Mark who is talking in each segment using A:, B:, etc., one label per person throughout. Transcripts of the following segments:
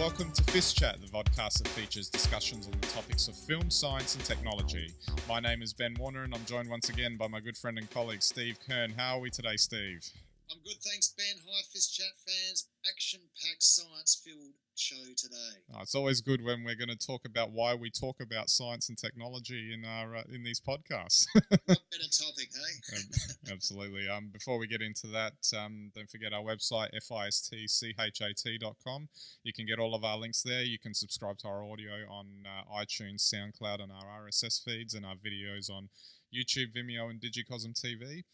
A: Welcome to FiST Chat, the vodcast that features discussions on the topics of film, science and technology. My name is Ben Warner and I'm joined once again by my good friend and colleague Steve Kern. How are we today, Steve?
B: I'm good, thanks, Ben. Hi, FiST Chat fans. Action-packed, science-filled show today.
A: It's always good when we're going to talk about why we talk about science and technology in these podcasts.
B: What better topic, hey?
A: Absolutely. Before we get into that, don't forget our website, fistchat.com. You can get all of our links there. You can subscribe to our audio on iTunes, SoundCloud, and our RSS feeds, and our videos on YouTube, Vimeo, and Digicosm TV.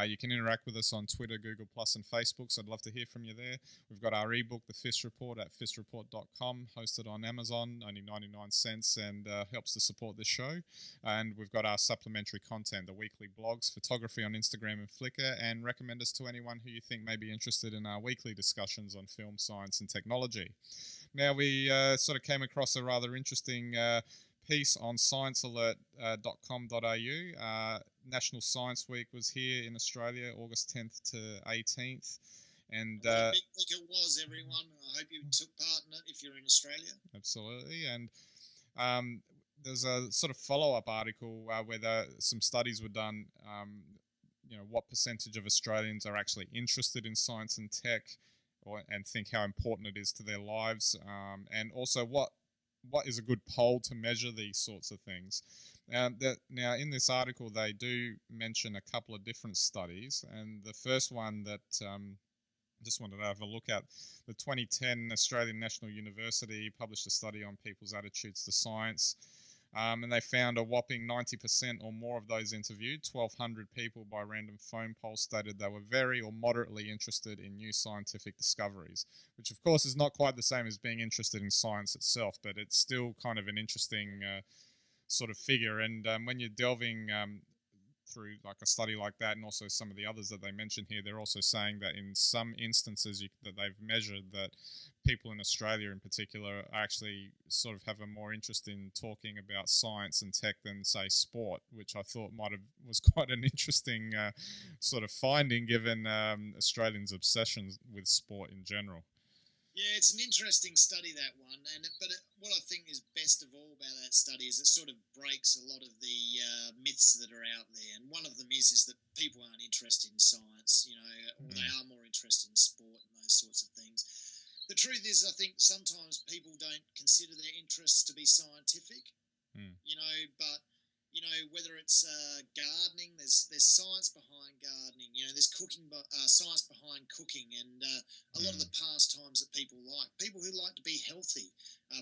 A: You can interact with us on Twitter, Google+, and Facebook, so I'd love to hear from you there. We've got our ebook, The FiST Report, at fistreport.com, hosted on Amazon, only 99 cents, and helps to support this show. And we've got our supplementary content, the weekly blogs, photography on Instagram and Flickr, and recommend us to anyone who you think may be interested in our weekly discussions on film, science, and technology. Now, we sort of came across a rather interesting piece on sciencealert.com.au. National Science Week was here in Australia, August 10th to 18th. And
B: what a big week it was, everyone. I hope you took part in it if you're in Australia.
A: Absolutely. And there's a sort of follow-up article where some studies were done, what percentage of Australians are actually interested in science and tech and think how important it is to their lives, and also what is a good poll to measure these sorts of things. Now, in this article, they do mention a couple of different studies, and the first one that just wanted to have a look at, the 2010 Australian National University published a study on people's attitudes to science, and they found a whopping 90% or more of those interviewed, 1,200 people by random phone poll, stated they were very or moderately interested in new scientific discoveries, which of course is not quite the same as being interested in science itself, but it's still kind of an interesting sort of figure. And when you're delving through like a study like that, and also some of the others that they mention here, they're also saying that in some instances that they've measured that people in Australia in particular actually sort of have a more interest in talking about science and tech than, say, sport, which I thought was quite an interesting sort of finding given Australians' obsession with sport in general.
B: Yeah, it's an interesting study, that one. What I think is best of all about that study is it sort of breaks a lot of the myths that are out there. And one of them is that people aren't interested in science, or they are more interested in sport and those sorts of things. The truth is, I think sometimes people don't consider their interests to be scientific, but whether it's gardening, there's science behind gardening. There's cooking, science behind cooking, and a lot of the pastimes that people who like to be healthy,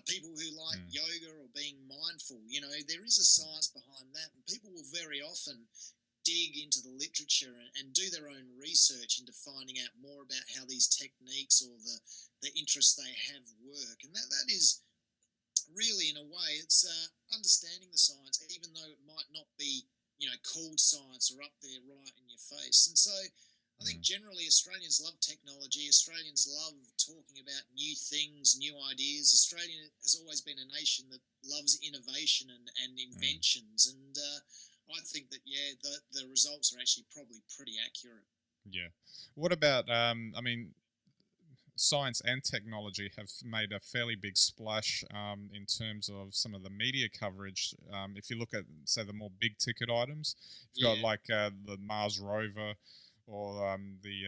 B: people who like yoga or being mindful. There is a science behind that, and people will very often dig into the literature and do their own research into finding out more about how these techniques or the interests they have work, and that is really, in a way, it's understanding the science, even though it might not be, called science or up there right in your face. And so I think generally Australians love technology. Australians love talking about new things, new ideas. Australia has always been a nation that loves innovation and inventions. And I think that, the results are actually probably pretty accurate. Yeah.
A: What about, science and technology have made a fairly big splash in terms of some of the media coverage. If you look at, say, the more big ticket items, you've got like the Mars rover or the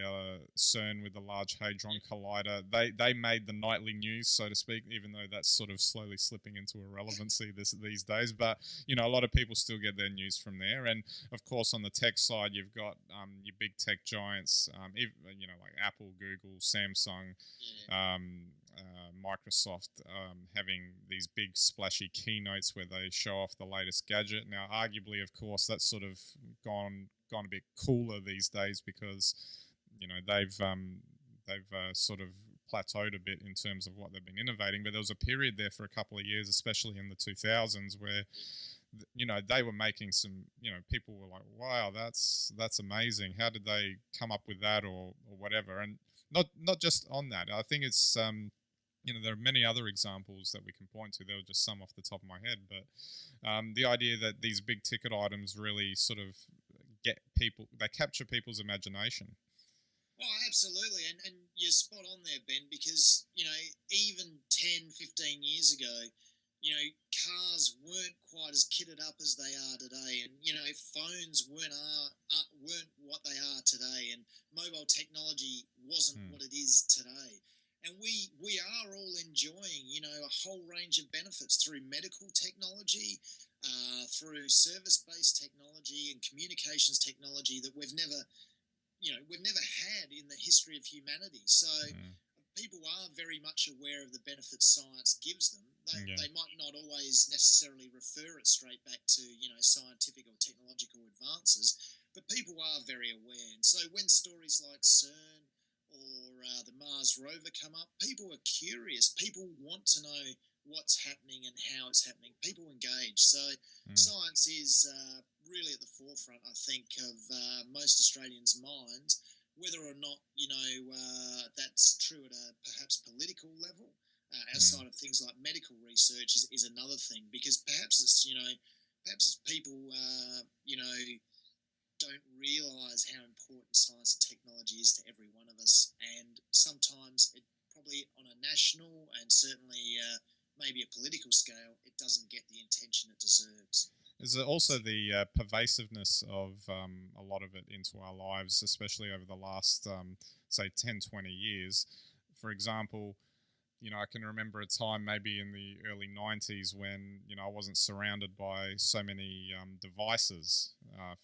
A: CERN with the Large Hadron Collider. They made the nightly news, so to speak, even though that's sort of slowly slipping into irrelevancy these days. But, a lot of people still get their news from there. And, of course, on the tech side, you've got your big tech giants, like Apple, Google, Samsung, Microsoft having these big splashy keynotes where they show off the latest gadget. Now, arguably, of course, that's sort of gone a bit cooler these days because they've sort of plateaued a bit in terms of what they've been innovating. But there was a period there for a couple of years, especially in the 2000s, where they were making some, people were like, wow, that's amazing. How did they come up with that or whatever? And not just on that. I think it's there are many other examples that we can point to. There were just some off the top of my head, but the idea that these big ticket items really sort of they capture people's imagination.
B: Oh, absolutely. And you're spot on there, Ben, because, even 10, 15 years ago, cars weren't quite as kitted up as they are today. And, phones weren't what they are today. And mobile technology wasn't
A: Hmm.
B: what it is today. And we are all enjoying, a whole range of benefits through medical technology, through service-based technology and communications technology that we've never had in the history of humanity. So
A: Hmm.
B: people are very much aware of the benefits science gives them.
A: Yeah.
B: They might not always necessarily refer it straight back to scientific or technological advances, but people are very aware. And so when stories like CERN or the Mars rover come up, people are curious. People want to know what's happening and how it's happening. People engage. So
A: Hmm.
B: science is really at the forefront, I think, of most Australians' minds. Whether or not that's true at a perhaps political level,
A: Hmm.
B: outside of things like medical research, is another thing. Because perhaps it's people don't realise how important science and technology is to every one of us, and sometimes it probably on a national and certainly maybe a political scale, it doesn't get the attention it deserves.
A: Is it also the pervasiveness of a lot of it into our lives, especially over the last, say, 10, 20 years? For example, I can remember a time maybe in the early 90s when, I wasn't surrounded by so many devices,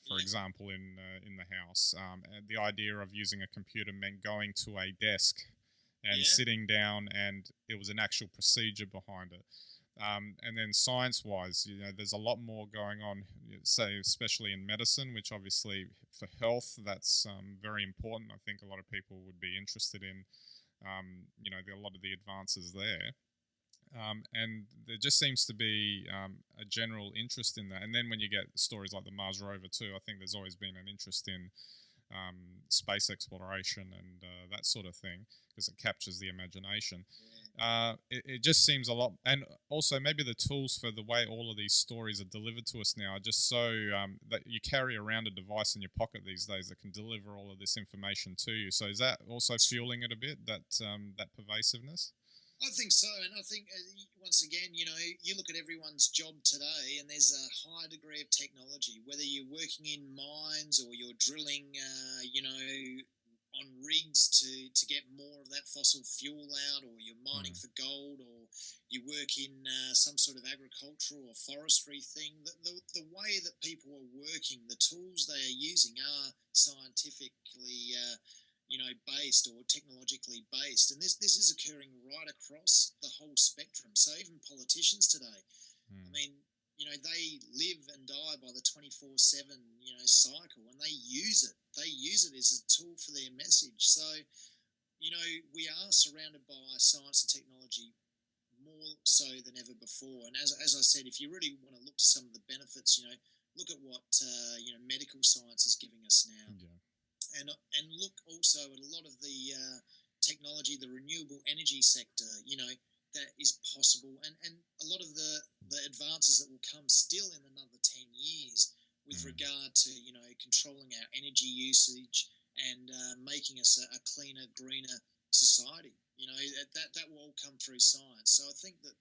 A: for
B: Yeah,
A: example, in the house. And the idea of using a computer meant going to a desk and
B: yeah,
A: sitting down, and it was an actual procedure behind it. And then science-wise, there's a lot more going on, say, especially in medicine, which obviously for health, that's very important. I think a lot of people would be interested in, a lot of the advances there. And there just seems to be a general interest in that. And then when you get stories like the Mars rover too, I think there's always been an interest in space exploration and that sort of thing because it captures the imagination.
B: yeah.
A: It just seems a lot, and also maybe the tools for the way all of these stories are delivered to us now are just so that you carry around a device in your pocket these days that can deliver all of this information to you. So is that also fueling it a bit, that pervasiveness?
B: I think so, and I think once again, you look at everyone's job today, and there's a high degree of technology. Whether you're working in mines or you're drilling, on rigs to get more of that fossil fuel out, or you're mining
A: Mm,
B: for gold, or you work in some sort of agricultural or forestry thing. The way that people are working, the tools they are using are scientifically. Based or technologically based, and this is occurring right across the whole spectrum. So even politicians today, I
A: mm,
B: mean, they live and die by the 24/7 cycle, and they use it. They use it as a tool for their message. So we are surrounded by science and technology more so than ever before. And as I said, if you really want to look to some of the benefits, look at what medical science is giving us now,
A: yeah.
B: and look also at a lot of the technology, the renewable energy sector, that is possible, and a lot of the advances that will come still in another 10 years with
A: Mm,
B: regard to controlling our energy usage and making us a cleaner, greener society. That will all come through science. So I think that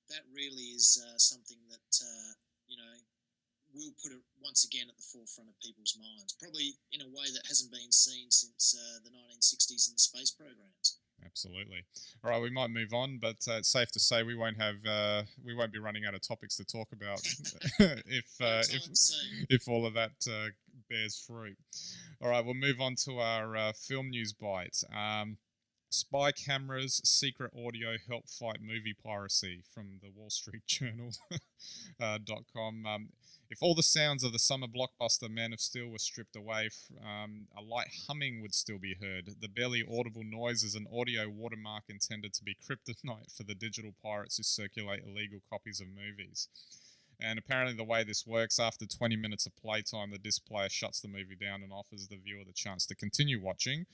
B: that really is something that will put it once again at the forefront of people's minds, probably in a way that hasn't been seen since the 1960s and the space programs.
A: absolutely. All right, we might move on, but it's safe to say we won't be running out of topics to talk about if
B: No
A: uh, if
B: time soon.
A: if all of that bears fruit. All right, we'll move on to our film news bite. Spy cameras, secret audio help fight movie piracy from the Wall Street Journal .com. If all the sounds of the summer blockbuster Man of Steel were stripped away, a light humming would still be heard. The barely audible noise is an audio watermark intended to be kryptonite for the digital pirates who circulate illegal copies of movies. And apparently, the way this works, after 20 minutes of playtime, the disc player shuts the movie down and offers the viewer the chance to continue watching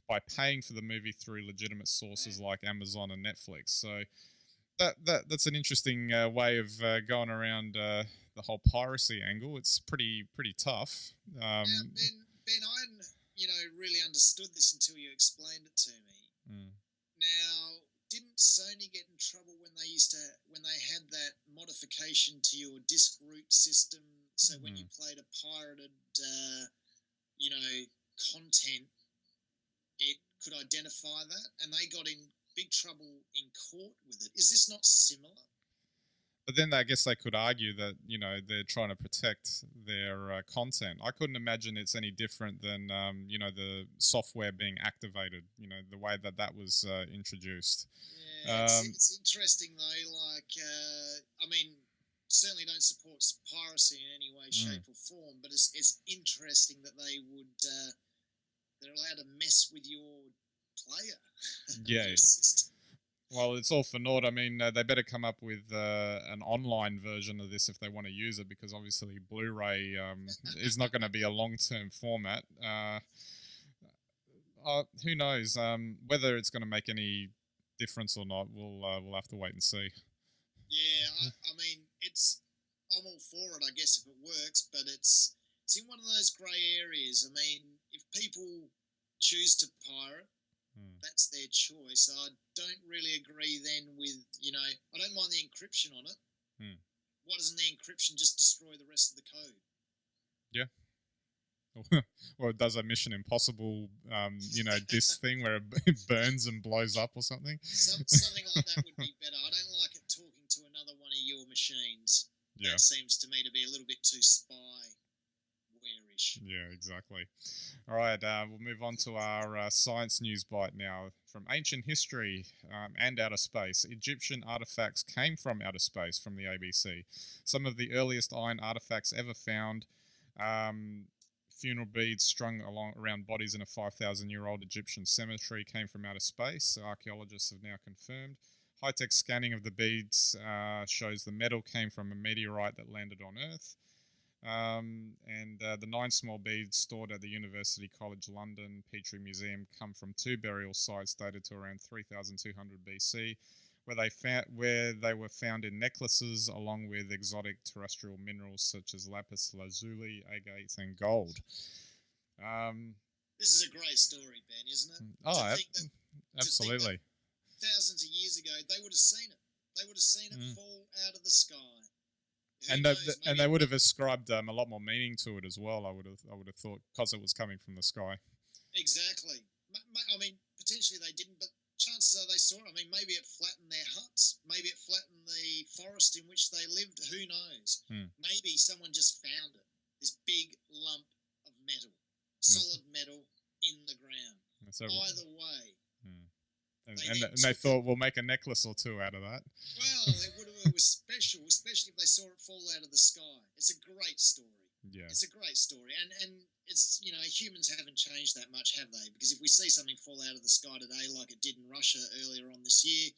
A: by paying for the movie through legitimate sources like Amazon and Netflix. So that's an interesting way of going around the whole piracy angle. It's pretty tough.
B: Now,
A: Um,
B: Ben, really understood this until you explained it to me.
A: Mm.
B: Now, didn't Sony get in trouble when they had that modification to your disc root system? So when you played a pirated, you know, content, it could identify that, and they got in big trouble in court with it. Is this not similar?
A: But then I guess they could argue that, they're trying to protect their content. I couldn't imagine it's any different than, the software being activated, the way that was introduced.
B: Yeah, it's interesting though. Like, I mean, certainly don't support piracy in any way, shape, or form, but it's interesting that they're allowed to mess with your player.
A: Yeah.
B: Your system.
A: Well, it's all for naught. I mean, they better come up with an online version of this if they want to use it, because obviously Blu-ray is not going to be a long-term format. Who knows whether it's going to make any difference or not? We'll have to wait and see.
B: Yeah, I mean, I'm all for it, I guess, if it works, but it's in one of those grey areas. I mean, if people choose to pirate, that's their choice. I don't really agree then with, I don't mind the encryption on it. Why doesn't the encryption just destroy the rest of the code?
A: Yeah. Or it does a Mission Impossible, disc thing where it burns and blows up or something.
B: Something like that would be better. I don't like it talking to another one of your machines. Yeah. That seems to me to be a little bit too spyware-ish.
A: Yeah, exactly. All right, we'll move on to our science news bite now. From ancient history and outer space, Egyptian artifacts came from outer space, from the ABC. Some of the earliest iron artifacts ever found, funeral beads strung around bodies in a 5,000-year-old Egyptian cemetery, came from outer space. Archaeologists have now confirmed. High-tech scanning of the beads shows the metal came from a meteorite that landed on Earth. And the 9 small beads stored at the University College London Petrie Museum come from 2 burial sites dated to around 3200 BC, where they were found in necklaces along with exotic terrestrial minerals such as lapis lazuli, agate, and gold.
B: This is a great story, Ben, isn't it?
A: Oh, absolutely.
B: Thousands of years ago, they would have seen it. They would have seen it fall out of the sky.
A: And they would have ascribed a lot more meaning to it as well. I would have thought, because it was coming from the sky.
B: Exactly. I mean, potentially they didn't, but chances are they saw it. I mean, maybe it flattened their huts. Maybe it flattened the forest in which they lived. Who knows? Maybe someone just found it. This big lump of metal, solid metal in the ground. Either way.
A: And they thought, we'll make a necklace or two out of that.
B: Well, it was special, especially if they saw it fall out of the sky. It's a great story.
A: Yeah.
B: It's a great story. And it's, humans haven't changed that much, have they? Because if we see something fall out of the sky today, like it did in Russia earlier on this year,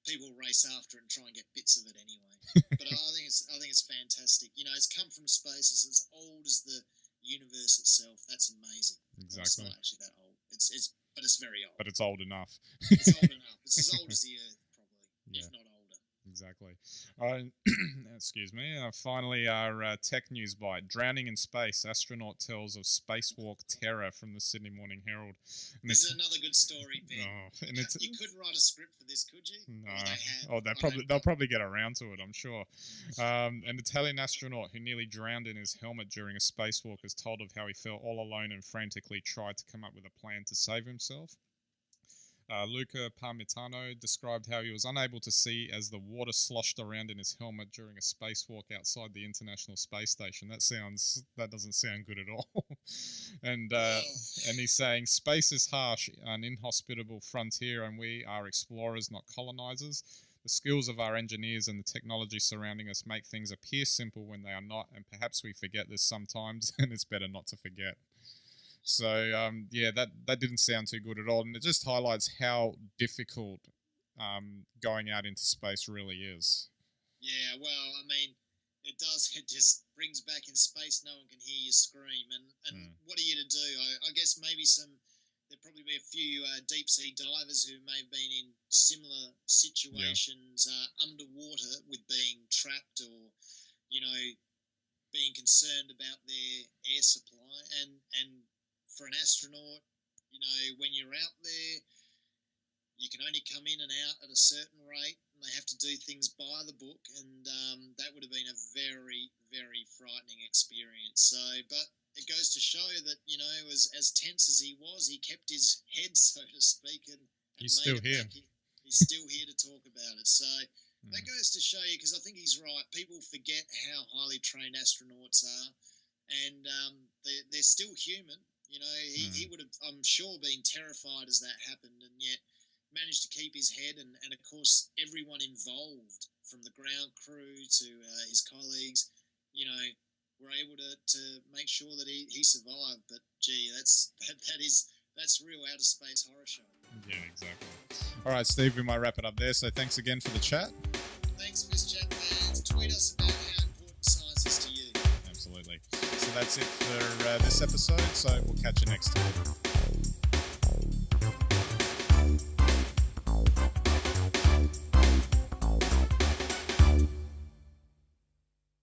B: people race after it and try and get bits of it anyway. But I think it's fantastic. It's come from space. It's as old as the universe itself. That's amazing.
A: Exactly.
B: Well, it's not actually that old. But it's very old.
A: But it's old enough.
B: It's old enough. It's as old as the Earth, probably, if not older.
A: Exactly. Excuse me. Finally, our tech news bite. Drowning in space. Astronaut tells of spacewalk terror from the Sydney Morning Herald. And
B: this is another good story, Ben. You couldn't write a script for this, could you?
A: No. They'll probably get around to it, I'm sure. An Italian astronaut who nearly drowned in his helmet during a spacewalk has told of how he felt all alone and frantically tried to come up with a plan to save himself. Luca Parmitano described how he was unable to see as the water sloshed around in his helmet during a spacewalk outside the International Space Station. That doesn't sound good at all. And he's saying, space is harsh, an inhospitable frontier, and we are explorers, not colonizers. The skills of our engineers and the technology surrounding us make things appear simple when they are not, and perhaps we forget this sometimes, and it's better not to forget. So, that didn't sound too good at all. And it just highlights how difficult going out into space really is.
B: Yeah, well, I mean, it does. It just brings back in space, no one can hear you scream. And what are you to do? I guess maybe there'd probably be a few deep-sea divers who may have been in similar situations underwater with being trapped or, being concerned about their air supply. And for an astronaut, when you're out there, you can only come in and out at a certain rate, and they have to do things by the book, and that would have been a very, very frightening experience. So, but it goes to show that, as tense as he was, he kept his head, so to speak, and
A: he's still here.
B: He's still here to talk about it. So that goes to show you, because I think he's right. People forget how highly trained astronauts are, and they're still human. He would have, I'm sure, been terrified as that happened, and yet managed to keep his head. And of course, everyone involved, from the ground crew to his colleagues, were able to make sure that he survived. But gee, that's real outer space horror show.
A: Yeah, exactly. All right, Steve, we might wrap it up there. So thanks again for the chat.
B: Thanks, FiST Chat fans. Tweet us about how important science is to you.
A: Absolutely. So that's it for this episode. So we'll catch you next time.